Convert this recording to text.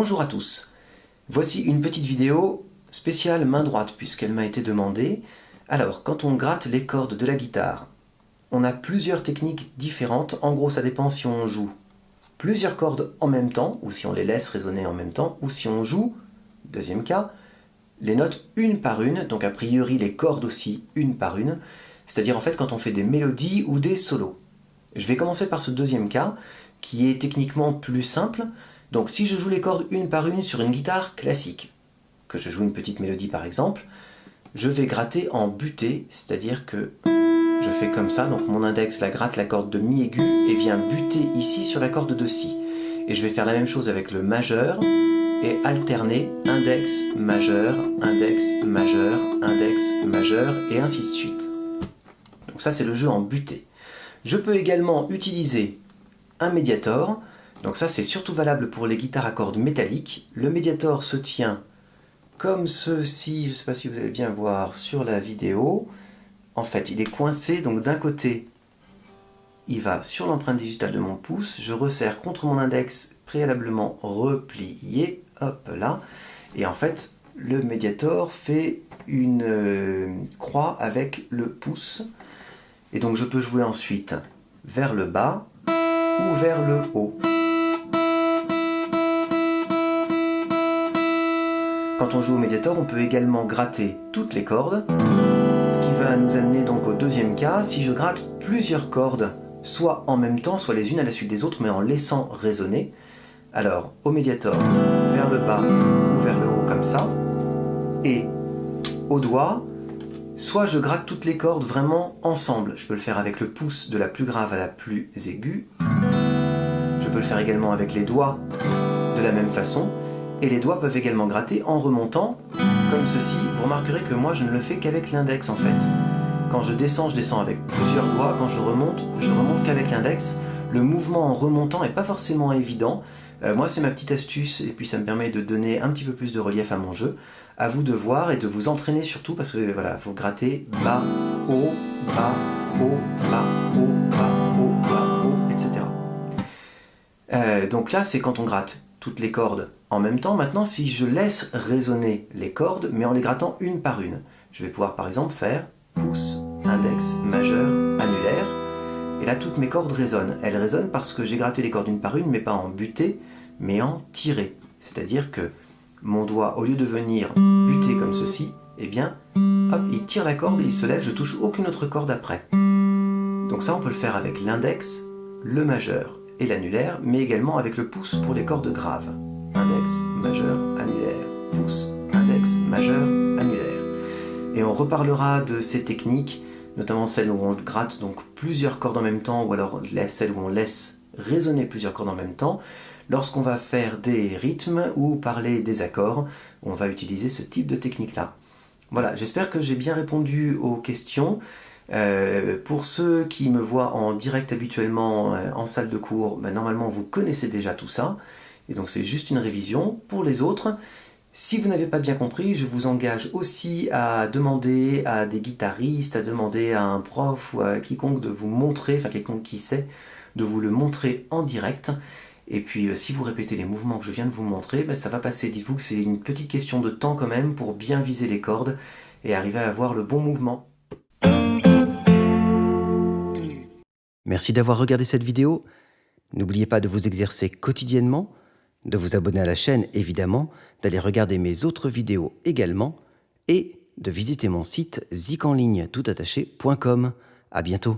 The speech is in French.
Bonjour à tous. Voici une petite vidéo spéciale main droite puisqu'elle m'a été demandée. Alors, quand on gratte les cordes de la guitare, on a plusieurs techniques différentes. En gros, ça dépend si on joue plusieurs cordes en même temps ou si on les laisse résonner en même temps ou si on joue, deuxième cas, les notes une par une, donc a priori les cordes aussi une par une, c'est-à-dire en fait quand on fait des mélodies ou des solos. Je vais commencer par ce deuxième cas qui est techniquement plus simple. Donc si je joue les cordes une par une sur une guitare classique, que je joue une petite mélodie par exemple, je vais gratter en butée, c'est-à-dire que je fais comme ça, donc mon index la gratte la corde de mi aigu et vient buter ici sur la corde de si. Et je vais faire la même chose avec le majeur et alterner index, majeur, index, majeur, index, majeur et ainsi de suite. Donc ça c'est le jeu en butée. Je peux également utiliser un médiator. Donc ça c'est surtout valable pour les guitares à cordes métalliques. Le médiator se tient comme ceci, je ne sais pas si vous allez bien voir sur la vidéo. En fait il est coincé, donc d'un côté il va sur l'empreinte digitale de mon pouce, je resserre contre mon index préalablement replié, hop là, et en fait le médiator fait une croix avec le pouce, et donc je peux jouer ensuite vers le bas ou vers le haut. Quand on joue au médiator, on peut également gratter toutes les cordes, ce qui va nous amener donc au deuxième cas. Si je gratte plusieurs cordes, soit en même temps, soit les unes à la suite des autres, mais en laissant résonner, alors au médiator, vers le bas ou vers le haut comme ça, et au doigt, soit je gratte toutes les cordes vraiment ensemble. Je peux le faire avec le pouce de la plus grave à la plus aiguë, je peux le faire également avec les doigts de la même façon, et les doigts peuvent également gratter en remontant, comme ceci. Vous remarquerez que moi je ne le fais qu'avec l'index en fait. Quand je descends avec plusieurs doigts, quand je remonte qu'avec l'index. Le mouvement en remontant n'est pas forcément évident. Moi c'est ma petite astuce, et puis ça me permet de donner un petit peu plus de relief à mon jeu. À vous de voir et de vous entraîner surtout, parce que voilà, il faut gratter bas, haut, bas, haut, bas, haut, bas, haut, bas, haut, etc. Donc là c'est quand on gratte toutes les cordes en même temps. Maintenant, si je laisse résonner les cordes, mais en les grattant une par une, je vais pouvoir par exemple faire pouce, index, majeur, annulaire, et là toutes mes cordes résonnent. Elles résonnent parce que j'ai gratté les cordes une par une, mais pas en butée, mais en tiré. C'est-à-dire que mon doigt, au lieu de venir buter comme ceci, eh bien, hop, il tire la corde et il se lève, je touche aucune autre corde après. Donc ça, on peut le faire avec l'index, le majeur et l'annulaire, mais également avec le pouce pour les cordes graves. Index, majeur, annulaire, pouce, index, majeur, annulaire. Et on reparlera de ces techniques, notamment celles où on gratte donc plusieurs cordes en même temps, ou alors celles où on laisse résonner plusieurs cordes en même temps, lorsqu'on va faire des rythmes ou parler des accords, on va utiliser ce type de technique-là. Voilà, j'espère que j'ai bien répondu aux questions. Pour ceux qui me voient en direct habituellement en salle de cours, normalement vous connaissez déjà tout ça, et donc c'est juste une révision. Pour les autres, si vous n'avez pas bien compris, je vous engage aussi à demander à des guitaristes, à demander à un prof ou à quiconque de vous montrer, enfin quiconque qui sait, de vous le montrer en direct. Et puis si vous répétez les mouvements que je viens de vous montrer, ça va passer. Dites-vous que c'est une petite question de temps quand même pour bien viser les cordes et arriver à avoir le bon mouvement. Merci d'avoir regardé cette vidéo. N'oubliez pas de vous exercer quotidiennement, de vous abonner à la chaîne évidemment, d'aller regarder mes autres vidéos également et de visiter mon site zikenligne toutattaché.com. À bientôt.